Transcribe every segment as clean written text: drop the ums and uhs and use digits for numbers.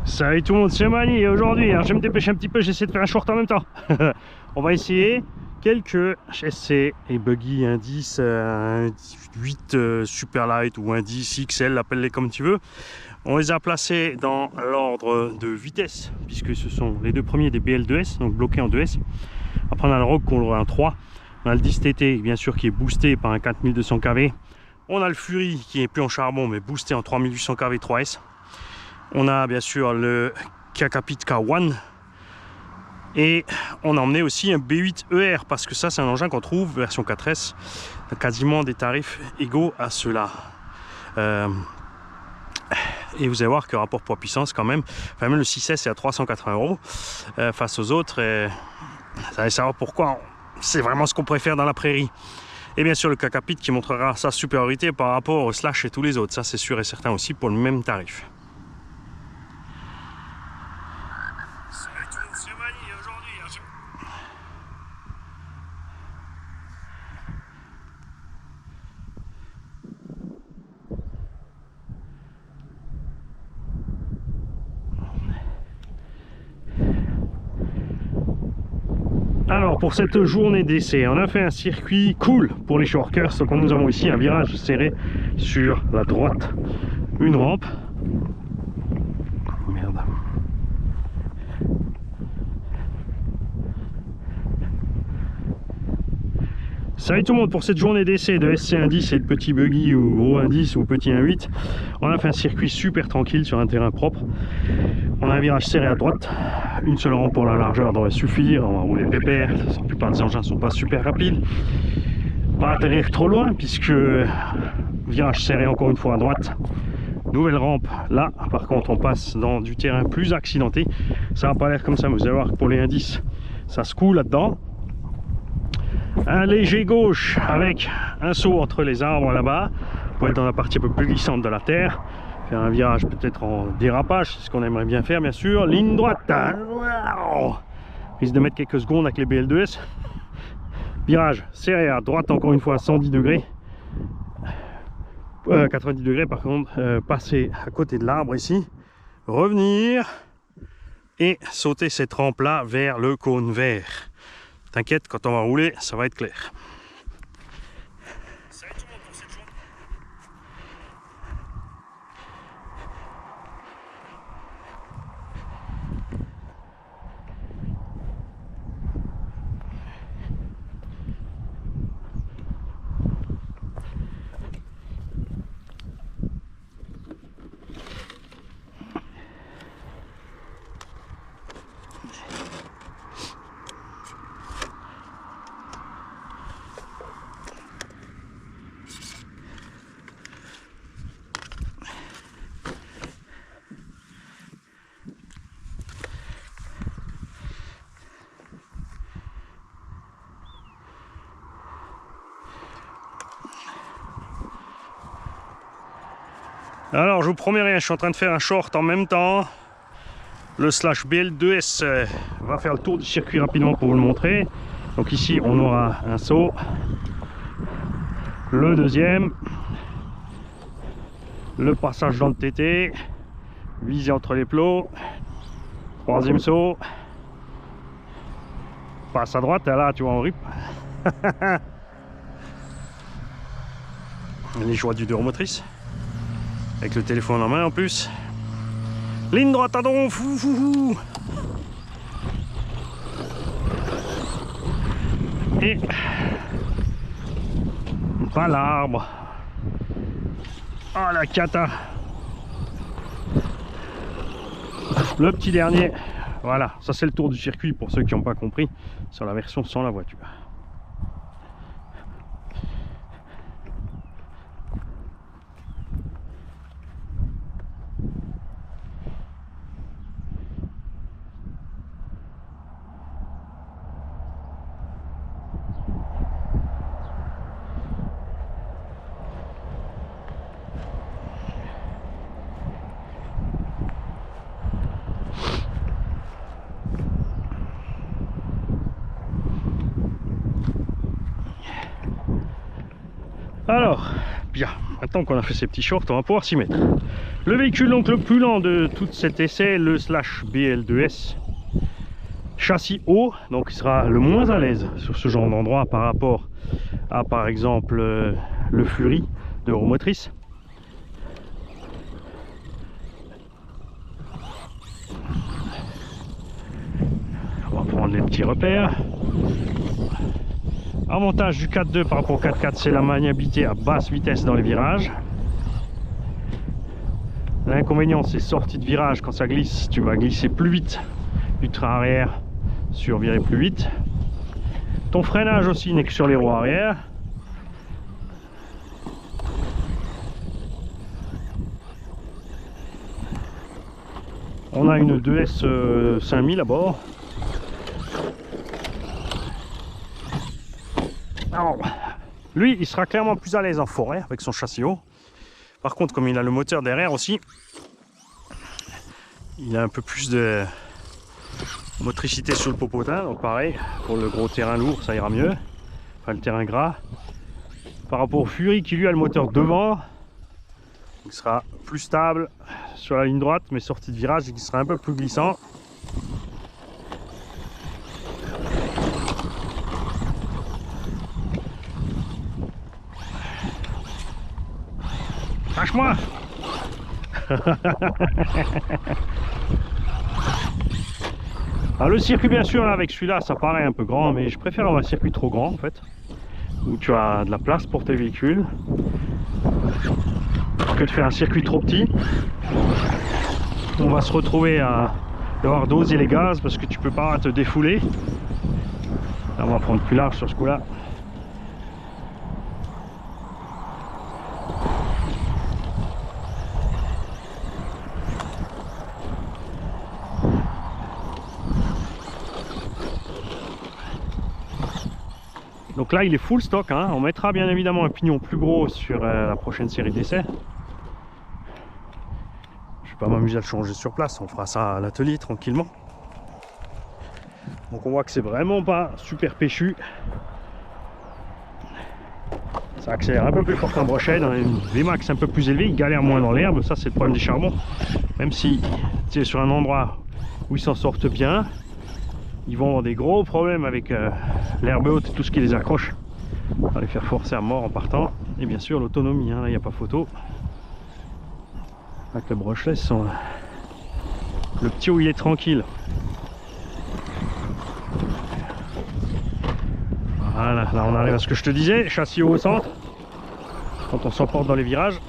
Salut tout le monde, c'est Mani et aujourd'hui, je vais me dépêcher un petit peu, j'essaie de faire un short en même temps. On va essayer quelques SC et buggy, un 10, un 8 super light ou un 10 XL, appelle-les comme tu veux. On les a placés dans l'ordre de vitesse, puisque ce sont les deux premiers des BL2S, donc bloqués en 2S. Après on a le Rogue qu'on aura en 3. On a le 10 TT, bien sûr, qui est boosté par un 4200 kV. On a le Fury qui est plus en charbon, mais boosté en 3800 kV 3S. On a bien sûr le Kakapit K1 et on a emmené aussi un B8ER parce que ça c'est un engin qu'on trouve version 4S quasiment des tarifs égaux à ceux-là. Et vous allez voir que rapport poids puissance quand même, enfin même le 6S est à 380 € face aux autres. Vous allez savoir pourquoi c'est vraiment ce qu'on préfère dans la prairie. Et bien sûr le Kakapit qui montrera sa supériorité par rapport au Slash et tous les autres, ça c'est sûr et certain aussi pour le même tarif. Alors pour cette journée d'essai, on a fait un circuit cool pour les shortcuts. Donc nous avons ici un virage serré sur la droite, une rampe. Merde. Salut tout le monde, pour cette journée d'essai de SC110 et de petit buggy ou gros 110 ou petit 1.8, on a fait un circuit super tranquille sur un terrain propre. On a un virage serré à droite, une seule rampe pour la largeur devrait suffire, on va rouler pépère, la plupart des engins ne sont pas super rapides. Pas atterrir trop loin puisque virage serré encore une fois à droite. Nouvelle rampe là, par contre on passe dans du terrain plus accidenté, ça n'a pas l'air comme ça, mais vous allez voir que pour les 1.10 ça se coule là-dedans. Un léger gauche avec un saut entre les arbres là-bas pour être dans la partie un peu plus glissante de la terre, faire un virage peut-être en dérapage, c'est ce qu'on aimerait bien faire bien sûr. Ligne droite, wow, risque de mettre quelques secondes avec les BL2S. Virage serré à droite encore une fois à 110 degrés, 90 degrés par contre, passer à côté de l'arbre ici, revenir et sauter cette rampe là vers le cône vert. T'inquiète, quand on va rouler, ça va être clair. Salut tout le monde pour cette journée. Alors je vous promets rien, je suis en train de faire un short en même temps. Le Slash BL2S va faire le tour du circuit rapidement pour vous le montrer. Donc ici on aura un saut, le deuxième, le passage dans le TT, visé entre les plots, troisième saut, passe à droite, et là tu vois on rip. Les joies du dur motrice. Avec le téléphone en main en plus. Ligne droite à don, fou fou fou. Et pas l'arbre. Ah la cata. Le petit dernier. Voilà, ça c'est le tour du circuit pour ceux qui n'ont pas compris sur la version sans la voiture. Alors, Bien, maintenant qu'on a fait ces petits shorts, on va pouvoir s'y mettre. Le véhicule donc le plus lent de tout cet essai, le Slash BL2S. Châssis haut, donc il sera le moins à l'aise sur ce genre d'endroit par rapport à par exemple le Fury de Euromotrice. On va prendre les petits repères. Avantage du 4.2 par rapport au 4.4, c'est la maniabilité à basse vitesse dans les virages. L'inconvénient, c'est sortie de virage, quand ça glisse, tu vas glisser plus vite du train arrière sur virer plus vite. Ton freinage aussi n'est que sur les roues arrière. On a une 2S 5000 à bord. Alors, lui, il sera clairement plus à l'aise en forêt avec son châssis haut. Par contre, comme il a le moteur derrière aussi, il a un peu plus de motricité sur le popotin. Donc pareil, pour le gros terrain lourd, ça ira mieux. Enfin, le terrain gras. Par rapport au Fury qui lui a le moteur devant, il sera plus stable sur la ligne droite, mais sortie de virage, il sera un peu plus glissant. Lâche-moi. Alors le circuit, bien sûr, là, avec celui-là, ça paraît un peu grand, mais je préfère un circuit trop grand en fait, où tu as de la place pour tes véhicules, que de faire un circuit trop petit. On va se retrouver à devoir doser les gaz parce que tu peux pas te défouler. Là, on va prendre plus large sur ce coup-là. Donc là il est full stock, hein. On mettra bien évidemment un pignon plus gros sur la prochaine série d'essais. Je vais pas m'amuser à le changer sur place, on fera ça à l'atelier tranquillement. Donc on voit que c'est vraiment pas super péchu. Ça accélère un peu plus fort qu'un brochet, dans une Vmax un peu plus élevée, il galère moins dans l'herbe, ça c'est le problème des charbons. Même si tu es sur un endroit où ils s'en sortent bien, ils vont avoir des gros problèmes avec l'herbe haute et tout ce qui les accroche. On va les faire forcer à mort en partant. Et bien sûr l'autonomie, hein, là il n'y a pas photo. Avec le brochet, le petit où il est tranquille. Voilà, là on arrive à ce que je te disais, châssis haut au centre. Quand on s'emporte dans les virages,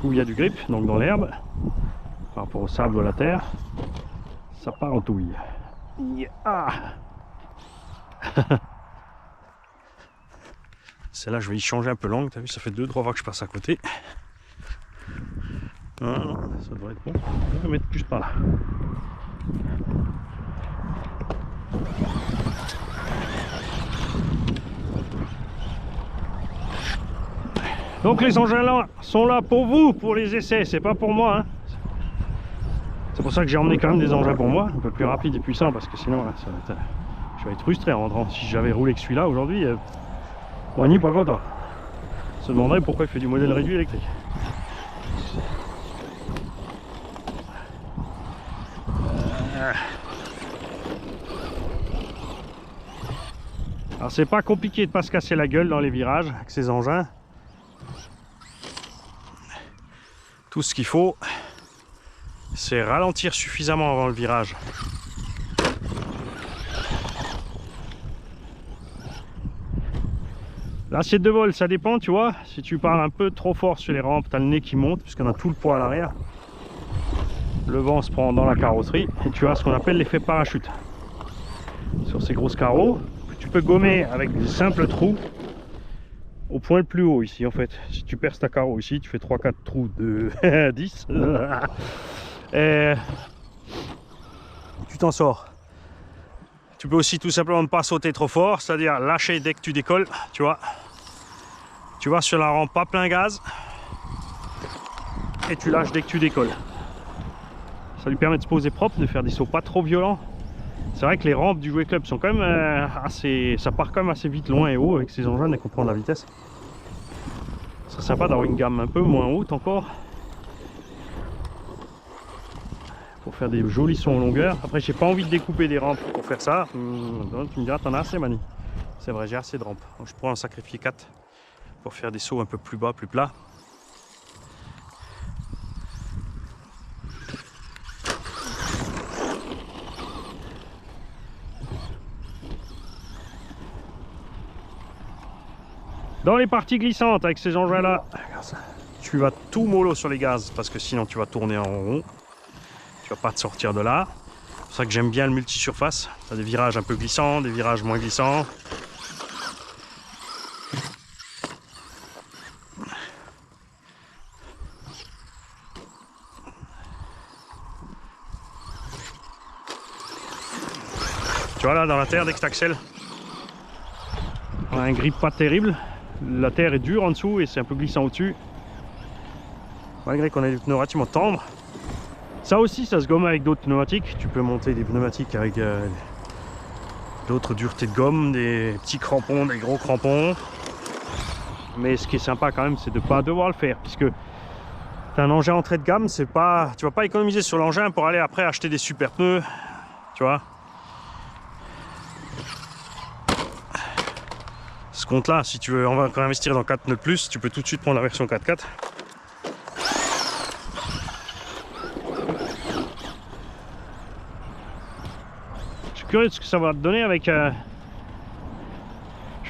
où il y a du grip, donc dans l'herbe, par rapport au sable ou à la terre, ça part en touille. Ah. Celle-là, je vais y changer un peu l'angle. T'as vu, ça fait 2-3 fois que je passe à côté. Voilà, ça devrait être bon. On va mettre plus par là. Donc les engins là sont là pour vous, pour les essais, c'est pas pour moi, hein. C'est pour ça que j'ai emmené quand même des engins pour moi, un peu plus rapides et puissants, parce que sinon là, je vais être frustré en rentrant. Si j'avais roulé que celui-là aujourd'hui, on n'y est pas content. On se demanderait pourquoi il fait du modèle réduit électrique. Alors c'est pas compliqué de pas se casser la gueule dans les virages avec ces engins. Tout ce qu'il faut, c'est ralentir suffisamment avant le virage. L'assiette de vol, ça dépend, tu vois. Si tu pars un peu trop fort sur les rampes, tu as le nez qui monte, puisqu'on a tout le poids à l'arrière. Le vent se prend dans la carrosserie et tu as ce qu'on appelle l'effet parachute. Sur ces grosses carreaux, tu peux gommer avec des simples trous au point le plus haut ici en fait. Si tu perces ta carreau ici, tu fais 3-4 trous de 10 et tu t'en sors. Tu peux aussi tout simplement ne pas sauter trop fort, c'est-à-dire lâcher dès que tu décolles, tu vois. Tu vas sur la rampe pas plein gaz et tu lâches dès que tu décolles. Ça lui permet de se poser propre, de faire des sauts pas trop violents. C'est vrai que les rampes du Jouet Club sont quand même assez... ça part quand même assez vite loin et haut avec ces engins dès qu'on prend de la vitesse. Ce serait sympa d'avoir une gamme un peu moins haute encore. Pour faire des jolis sauts en longueur. Après, j'ai pas envie de découper des rampes pour faire ça. Tu me diras, t'en as assez, Mani. C'est vrai, j'ai assez de rampes. Donc, je pourrais en sacrifier 4 pour faire des sauts un peu plus bas, plus plats. Dans les parties glissantes avec ces engins-là, tu vas tout mollo sur les gaz parce que sinon tu vas tourner en rond. Tu vas pas te sortir de là. C'est pour ça que j'aime bien le multi-surface. Tu as des virages un peu glissants, des virages moins glissants. Tu vois là, dans la terre, dès que tu accèles, on a un grip pas terrible. La terre est dure en dessous et c'est un peu glissant au-dessus. Malgré qu'on ait des pneus relativement tendres. Ça aussi, ça se gomme avec d'autres pneumatiques. Tu peux monter des pneumatiques avec d'autres duretés de gomme, des petits crampons, des gros crampons. Mais ce qui est sympa quand même, c'est de ne pas devoir le faire. Puisque tu as un engin entrée de gamme, c'est pas, tu vas pas économiser sur l'engin pour aller après acheter des super pneus. Tu vois. Ce compte-là, si tu veux encore investir dans 4 pneus de plus, tu peux tout de suite prendre la version 4x4. Je suis curieux de ce que ça va te donner avec... je ne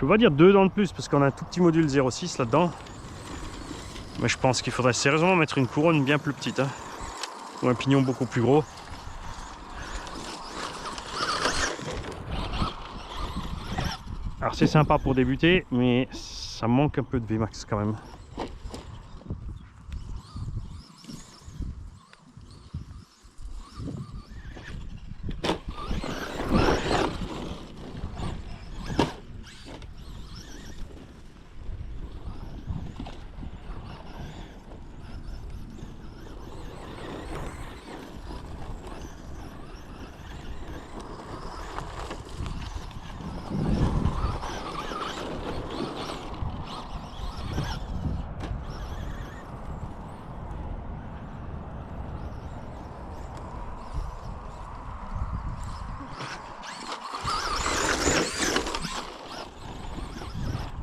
veux pas dire 2 dents de plus, parce qu'on a un tout petit module 0,6 là-dedans. Mais je pense qu'il faudrait sérieusement mettre une couronne bien plus petite. Hein, ou un pignon beaucoup plus gros. Alors c'est sympa pour débuter, mais ça manque un peu de VMAX quand même.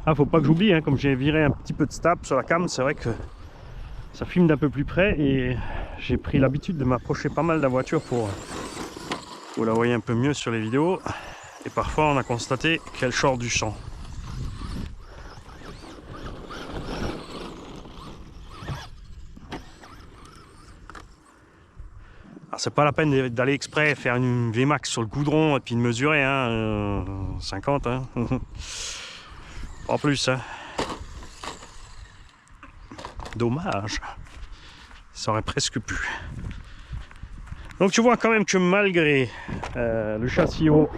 Ah, faut pas que j'oublie, hein, comme j'ai viré un petit peu de stab sur la cam, c'est vrai que ça filme d'un peu plus près et j'ai pris l'habitude de m'approcher pas mal de la voiture pour vous la voyez un peu mieux sur les vidéos. Et parfois on a constaté qu'elle sort du champ. Alors c'est pas la peine d'aller exprès faire une VMAX sur le goudron et puis de mesurer, hein, 50, hein. En plus, hein. Dommage. Ça aurait presque pu. Donc tu vois quand même que malgré le châssis haut,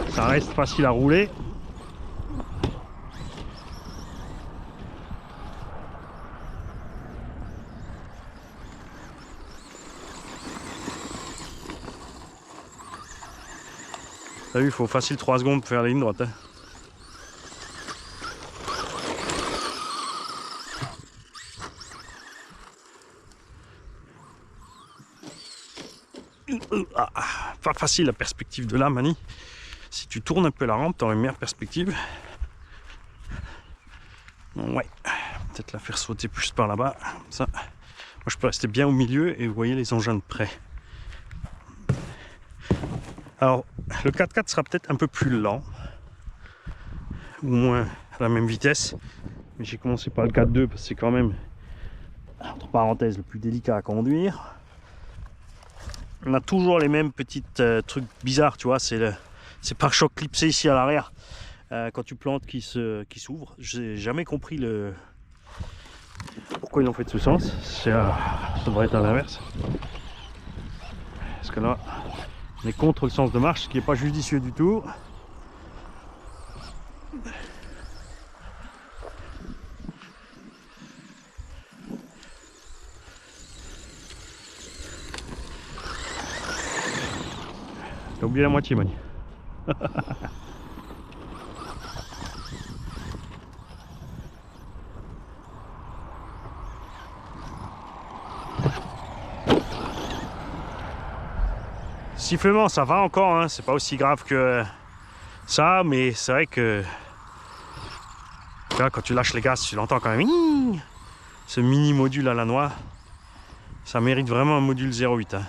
ça reste facile à rouler. T'as vu, il faut facile 3 secondes pour faire la ligne droite. Hein. Pas facile la perspective de là, Mani. Si tu tournes un peu la rampe, tu auras une meilleure perspective. Ouais, peut-être la faire sauter plus par là-bas. Ça, moi je peux rester bien au milieu et vous voyez les engins de près. Alors, le 4x4 sera peut-être un peu plus lent, ou moins à la même vitesse. Mais j'ai commencé par le 4x2 parce que c'est quand même, entre parenthèses, le plus délicat à conduire. On a toujours les mêmes petits trucs bizarres, tu vois, c'est pare-choc clipsé ici à l'arrière, quand tu plantes qui s'ouvre. J'ai jamais compris pourquoi ils l'ont fait de ce sens. Ça devrait être à l'inverse. Parce que là, on est contre le sens de marche, ce qui n'est pas judicieux du tout. T'as oublié la moitié, Mani. Sifflement, ça va encore, hein. C'est pas aussi grave que ça, mais c'est vrai que là, quand tu lâches les gaz, tu l'entends quand même. Ce mini module à la noix, ça mérite vraiment un module 0.8. Hein.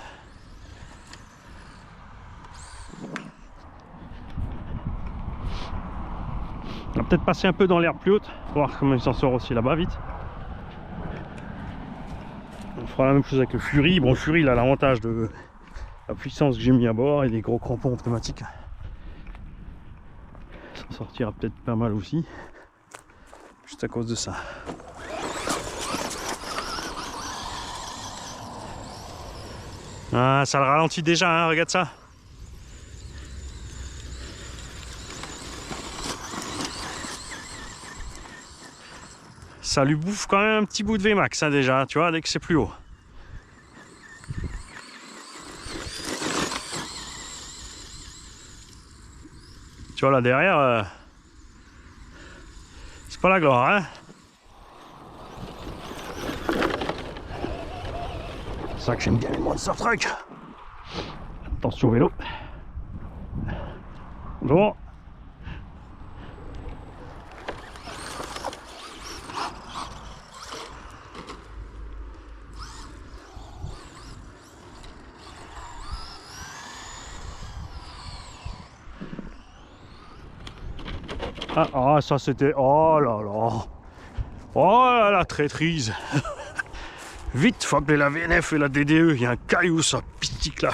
On va peut-être passer un peu dans l'air plus haute, voir comment il s'en sort aussi là-bas vite. On fera la même chose avec le Fury. Bon, le Fury, il a l'avantage de la puissance que j'ai mis à bord et des gros crampons automatiques. Ça sortira peut-être pas mal aussi, juste à cause de ça. Ah, ça le ralentit déjà, hein, regarde ça. Ça lui bouffe quand même un petit bout de Vmax, hein, déjà, tu vois, dès que c'est plus haut. Tu vois là derrière, c'est pas la gloire, hein. C'est ça que j'aime bien les monster trucks. Attention vélo. Bon. Ah, ça c'était... Oh là là. Oh là la traîtrise. Vite, faut appeler la VNF et la DDE. Il y a un caillou, ça pitique là.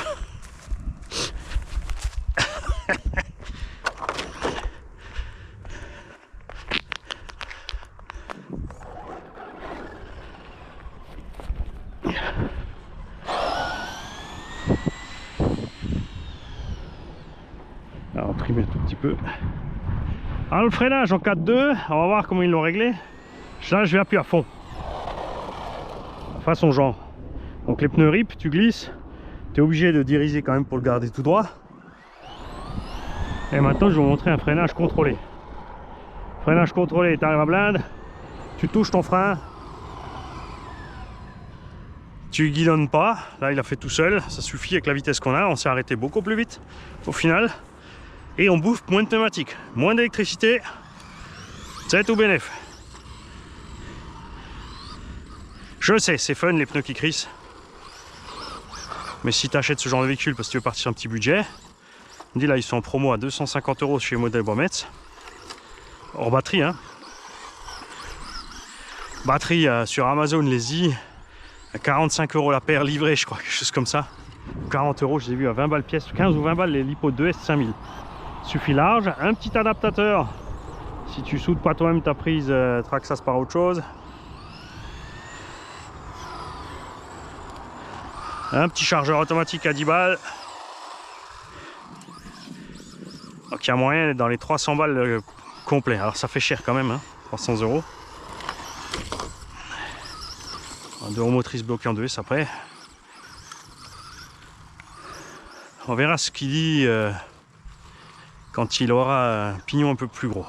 Alors, on trime un tout petit peu. Alors le freinage en 4.2, on va voir comment ils l'ont réglé. Là je vais appuyer à fond. Façon genre. Donc les pneus rip, tu glisses. Tu es obligé de diriger quand même pour le garder tout droit. Et maintenant je vais vous montrer un freinage contrôlé. Freinage contrôlé, tu arrives à blinde. Tu touches ton frein. Tu guidonnes pas. Là il a fait tout seul. Ça suffit avec la vitesse qu'on a. On s'est arrêté beaucoup plus vite au final. Et on bouffe moins de pneumatiques, moins d'électricité, c'est tout bénef. Je sais, c'est fun les pneus qui crissent. Mais si tu achètes ce genre de véhicule parce que tu veux partir sur un petit budget, on dit là ils sont en promo à 250 € chez Model Bometz. Hors batterie, hein. Batterie sur Amazon, les i, à 45 € la paire livrée, je crois, quelque chose comme ça. 40 €, je les ai vus à 20 balles pièce, 15 ou 20 balles les Lipo 2S 5000. Suffit large, un petit adaptateur si tu soudes pas toi-même ta prise Traxxas par autre chose, un petit chargeur automatique à 10 balles, donc il y a moyen d'être dans les 300 balles complet. Alors ça fait cher quand même, hein, 300 €. Deux roues motrices bloquées en 2S après. On verra ce qu'il dit quand il aura un pignon un peu plus gros.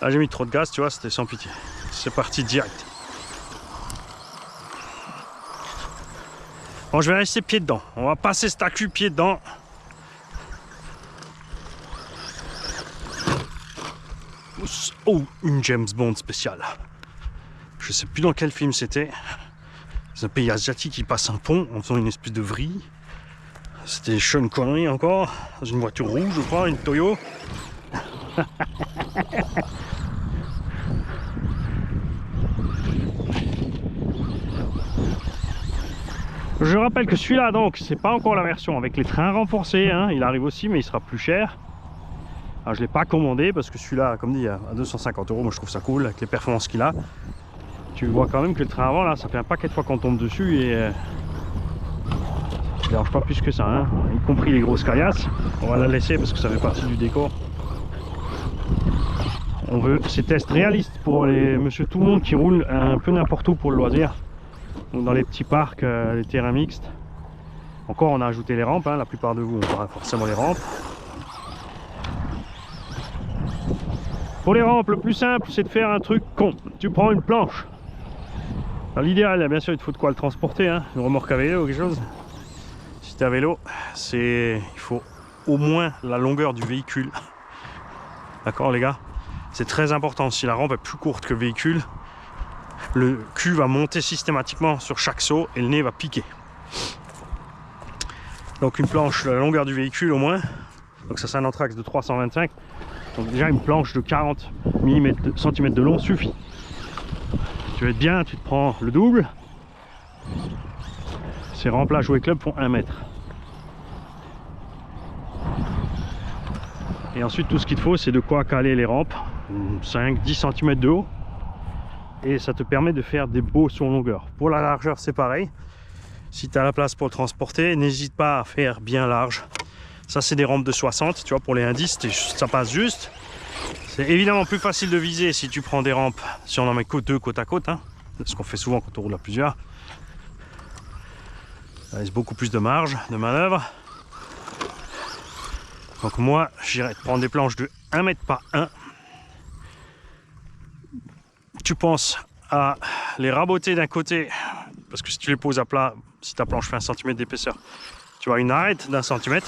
Là j'ai mis trop de gaz, tu vois, c'était sans pitié. C'est parti direct. Bon, je vais rester pied dedans. On va passer cet accu pied dedans. Oh, une James Bond spéciale. Je sais plus dans quel film c'était. C'est un pays asiatique qui passe un pont en faisant une espèce de vrille. C'était Sean Connery encore, dans une voiture rouge, je crois, une Toyo. Je rappelle que celui-là, donc, c'est pas encore la version avec les trains renforcés, hein. Il arrive aussi, mais il sera plus cher. Alors, je l'ai pas commandé parce que celui-là, comme dit, à 250 €, moi je trouve ça cool avec les performances qu'il a. Tu vois quand même que le train avant, là, ça fait un paquet de fois qu'on tombe dessus et ça dérange pas plus que ça, hein. Y compris les grosses caillasses. On va la laisser parce que ça fait partie du décor. On veut ces tests réalistes pour les monsieur tout le monde qui roule un peu n'importe où pour le loisir. Donc dans les petits parcs, les terrains mixtes. Encore on a ajouté les rampes, hein. La plupart de vous on aura forcément les rampes. Pour les rampes, le plus simple c'est de faire un truc con. Tu prends une planche. L'idéal, bien sûr il te faut de quoi le transporter, hein. Une remorque à vélo ou quelque chose. Si tu es à vélo, il faut au moins la longueur du véhicule. D'accord les gars? C'est très important. Si la rampe est plus courte que le véhicule, le cul va monter systématiquement sur chaque saut et le nez va piquer. Donc une planche de la longueur du véhicule au moins. Donc ça c'est un Anthrax de 325. Donc déjà une planche de 40 cm de long suffit. Si tu veux être bien, tu te prends le double. Ces rampes là Jouet Club font 1 mètre. Et ensuite tout ce qu'il te faut c'est de quoi caler les rampes, 5-10 cm de haut. Et ça te permet de faire des beaux sauts en longueur. Pour la largeur c'est pareil. Si tu as la place pour le transporter, n'hésite pas à faire bien large. Ça c'est des rampes de 60, tu vois, pour les indices ça passe juste. C'est évidemment plus facile de viser si tu prends des rampes, si on en met deux côte à côte, hein. C'est ce qu'on fait souvent quand on roule à plusieurs. Ça laisse beaucoup plus de marge de manœuvre. Donc moi j'irais prendre des planches de 1 mètre par 1. Tu penses à les raboter d'un côté, parce que si tu les poses à plat, si ta planche fait 1 cm d'épaisseur, tu as une arête d'1 cm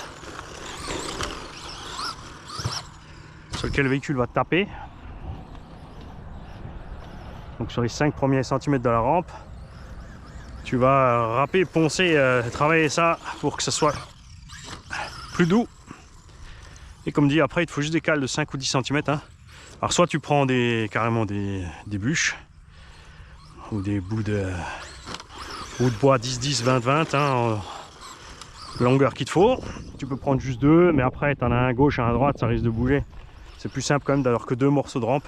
sur lequel le véhicule va taper. Donc sur les 5 premiers centimètres de la rampe, tu vas râper, poncer, travailler ça pour que ce soit plus doux. Et comme dit, après il te faut juste des cales de 5 ou 10 cm, hein. Alors soit tu prends carrément des bûches ou des bouts de bois 10-10, 20-20, hein, longueur qu'il te faut. Tu peux prendre juste 2, mais après tu en as un à gauche et un à droite, ça risque de bouger. C'est plus simple quand même d'avoir que 2 morceaux de rampe.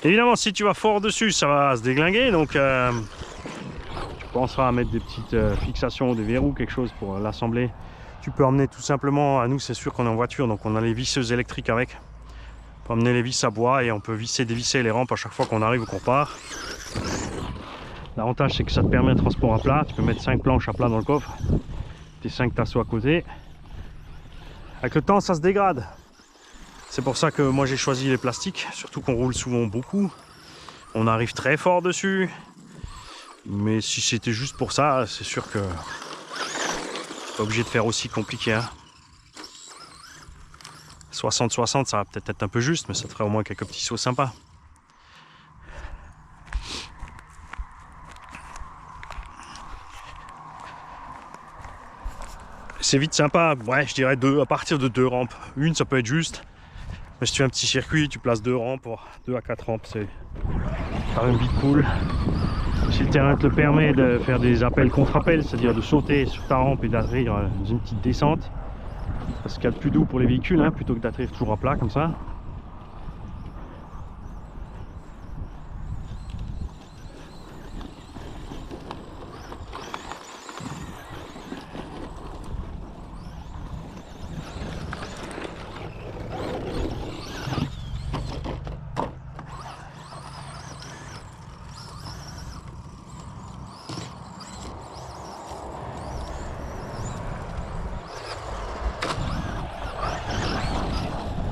Évidemment si tu vas fort dessus ça va se déglinguer, donc tu penseras à mettre des petites fixations ou des verrous, quelque chose pour l'assembler. Tu peux emmener tout simplement, à nous c'est sûr qu'on est en voiture donc on a les visseuses électriques avec. On peut emmener les vis à bois et on peut visser, dévisser les rampes à chaque fois qu'on arrive ou qu'on part. L'avantage c'est que ça te permet un transport à plat, tu peux mettre 5 planches à plat dans le coffre, tes 5 tasseaux à côté. Avec le temps ça se dégrade. C'est pour ça que moi j'ai choisi les plastiques, surtout qu'on roule souvent beaucoup. On arrive très fort dessus. Mais si c'était juste pour ça, c'est sûr que pas obligé de faire aussi compliqué, hein. 60-60 ça va peut-être être un peu juste, mais ça te ferait au moins quelques petits sauts sympas. C'est vite sympa, ouais je dirais 2, à partir de 2 rampes. Une ça peut être juste, mais si tu fais un petit circuit, tu places 2 rampes, 2 à 4 rampes, c'est quand même vite cool. Si le terrain te le permet de faire des appels contre-appels, c'est-à-dire de sauter sur ta rampe et d'atterrir dans une petite descente, c'est ce qu'il y a de plus doux pour les véhicules, hein, plutôt que d'atterrir toujours à plat comme ça.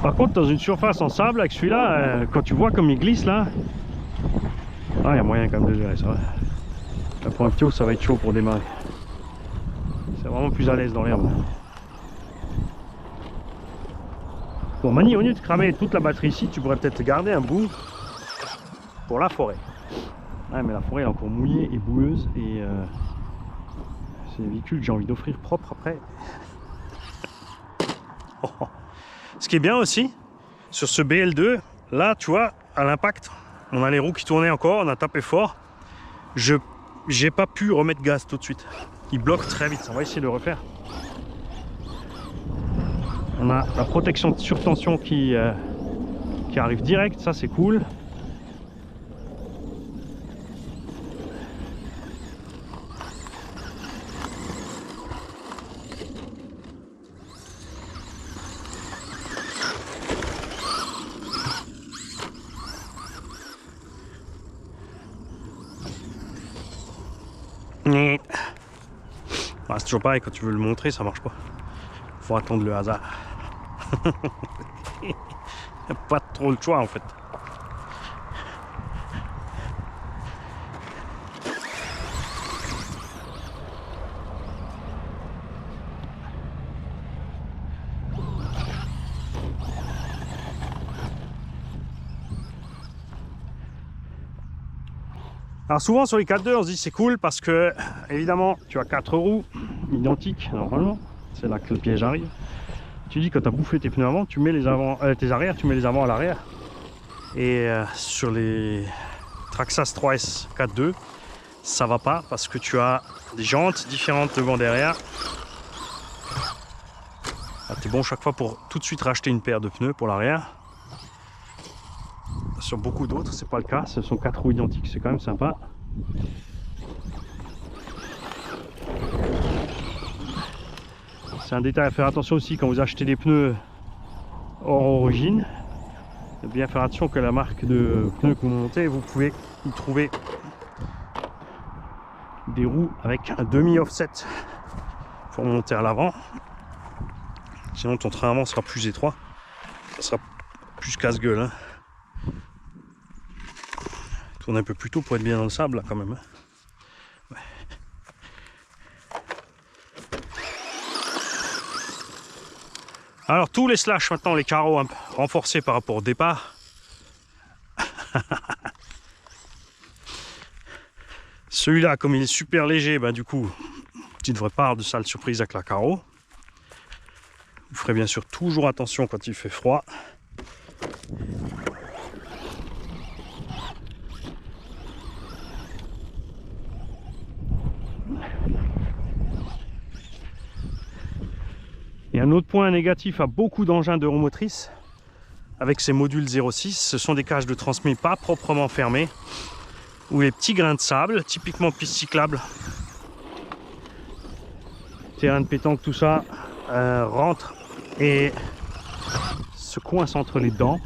Par contre dans une surface en sable avec celui-là, quand tu vois comme il glisse là, ah il y a moyen quand même de gérer ça. Là, pour un petit haut ça va être chaud pour démarrer. C'est vraiment plus à l'aise dans l'herbe. Bon Mani, au lieu de cramer toute la batterie ici, tu pourrais peut-être garder un bout pour la forêt. Ouais, mais la forêt est encore mouillée et boueuse et c'est des véhicules que j'ai envie d'offrir propres après. Ce qui est bien aussi, sur ce BL2, là, tu vois, à l'impact, on a les roues qui tournaient encore, on a tapé fort. J'ai pas pu remettre gaz tout de suite. Il bloque très vite, on va essayer de le refaire. On a la protection de surtension qui arrive direct, ça c'est cool. C'est toujours pareil, quand tu veux le montrer, ça marche pas. Faut attendre le hasard. Il n'y a pas trop le choix en fait. Alors souvent sur les 4-2 on se dit c'est cool parce que évidemment tu as 4 roues identiques normalement, c'est là que le piège arrive. Tu dis quand tu as bouffé tes pneus avant, tu mets les avant, tes arrières, tu mets les avant à l'arrière. Et sur les Traxxas 3S 4.2 ça va pas parce que tu as des jantes différentes devant derrière. Tu es bon chaque fois pour tout de suite racheter une paire de pneus pour l'arrière. Sur beaucoup d'autres c'est pas le cas, ce sont 4 roues identiques, c'est quand même sympa. C'est un détail à faire attention aussi quand vous achetez des pneus hors origine, de bien faire attention que la marque de pneus que vous montez, vous pouvez y trouver des roues avec un demi offset pour monter à l'avant, sinon ton train avant sera plus étroit, ça sera plus casse-gueule hein. Tourne un peu plus tôt pour être bien dans le sable là quand même. Ouais. Alors tous les slash maintenant, les carreaux un peu renforcés par rapport au départ. Celui-là comme il est super léger, bah, du coup tu devrais pas avoir de sale surprise avec la carreau. Vous ferez bien sûr toujours attention quand il fait froid. Et un autre point négatif à beaucoup d'engins d'euromotrice avec ces modules 06, ce sont des cages de transmis pas proprement fermées, où les petits grains de sable, typiquement piste cyclable, terrain de pétanque, tout ça, rentrent et se coincent entre les dents.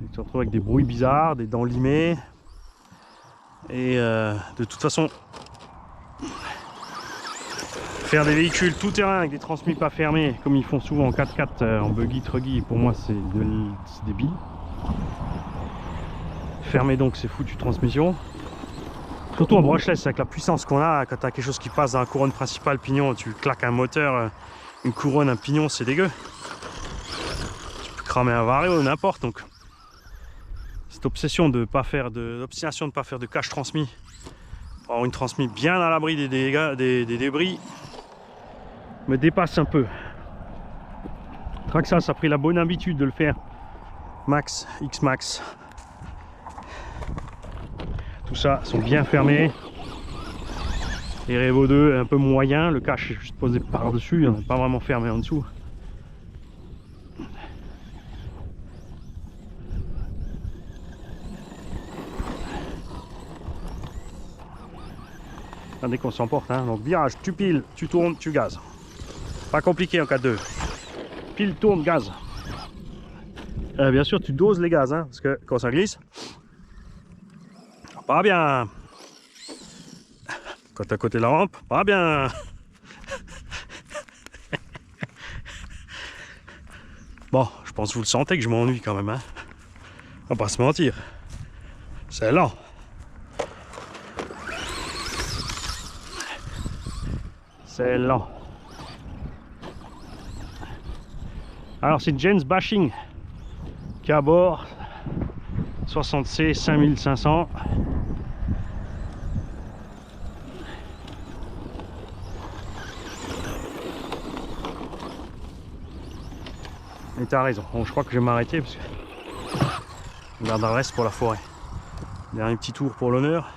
Tu te retrouves avec des bruits bizarres, des dents limées. Et de toute façon, faire des véhicules tout terrain avec des transmis pas fermés, comme ils font souvent en 4x4, en buggy, truggy, pour moi c'est débile. Fermer donc ces foutues transmissions. Surtout en brushless, avec la puissance qu'on a, quand tu as quelque chose qui passe dans la couronne principale, pignon, tu claques un moteur, une couronne, un pignon, c'est dégueu. Tu peux cramer un Vario ou n'importe. Donc cette obsession de pas faire l'obstination de pas faire de cache transmis, pour avoir une transmis bien à l'abri des dégâts, des débris, me dépasse un peu. Traxxas a pris la bonne habitude de le faire max, X max. Tout ça sont bien fermés. Les Revo 2 est un peu moyen, le cache est juste posé par dessus, il n'est pas vraiment fermé en dessous. Dès qu'on s'emporte, hein. Donc virage, tu piles, tu tournes, tu gazes. Pas compliqué en 4-2. Pile, tourne, gaz. Bien sûr, tu doses les gaz, hein, parce que quand ça glisse, pas bien. Quand tu es à côté de la rampe, pas bien. Bon, je pense que vous le sentez que je m'ennuie quand même, hein. On va pas se mentir. C'est lent. C'est lent. Alors c'est Jens Bashing qui est à bord, 60C 5500. Et t'as raison, bon, je crois que je vais m'arrêter parce que on gardera le reste pour la forêt. Dernier petit tour pour l'honneur,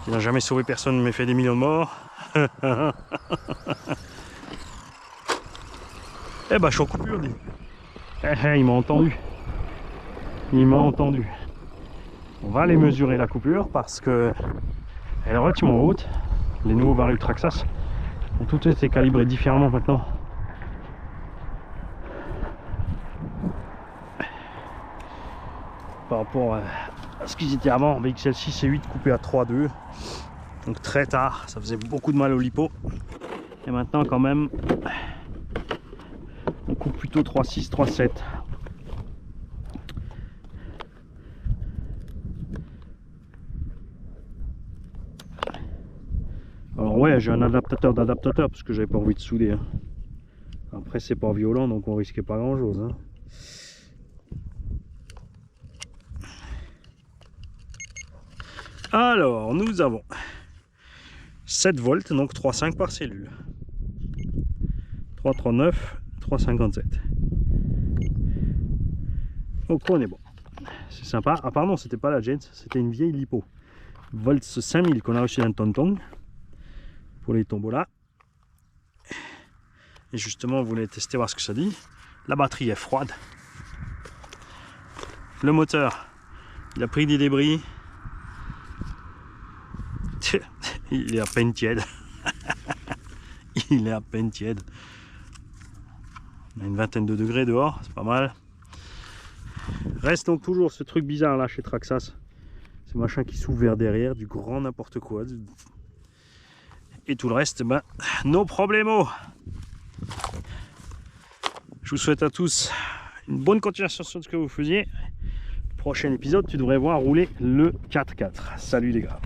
qui n'a jamais sauvé personne mais fait des millions de morts. Eh bah je suis en coupure, dis. Il m'a entendu. Il m'a entendu. On va aller mesurer la coupure parce que elle est relativement haute. Les nouveaux Vario Traxxas ont tout été calibrés différemment maintenant. Par rapport à ce qu'ils étaient avant, BXL6 et 8 coupé à 3.2. Donc très tard, ça faisait beaucoup de mal au lipo. Et maintenant quand même, on coupe plutôt 3,6, 3,7. Alors ouais, j'ai un adaptateur d'adaptateur parce que j'avais pas envie de souder. Hein. Après c'est pas violent donc on risquait pas grand chose. Hein. Alors nous avons 7 volts, donc 3,5 par cellule. 3,39, 3,57. Donc on est bon. C'est sympa. Ah pardon, c'était pas la Jens, c'était une vieille lipo. Volts 5000 qu'on a reçu d'un tonton pour les tombolas. Et justement, on voulait tester voir ce que ça dit. La batterie est froide. Le moteur, il a pris des débris. Il est à peine tiède. Il est à peine tiède. On a une vingtaine de degrés dehors, c'est pas mal. Reste donc toujours ce truc bizarre là chez Traxxas. Ce machin qui s'ouvre vers derrière, du grand n'importe quoi. Et tout le reste, ben, no problemo. Je vous souhaite à tous une bonne continuation sur ce que vous faisiez. Prochain épisode, tu devrais voir rouler le 4x4. Salut les gars.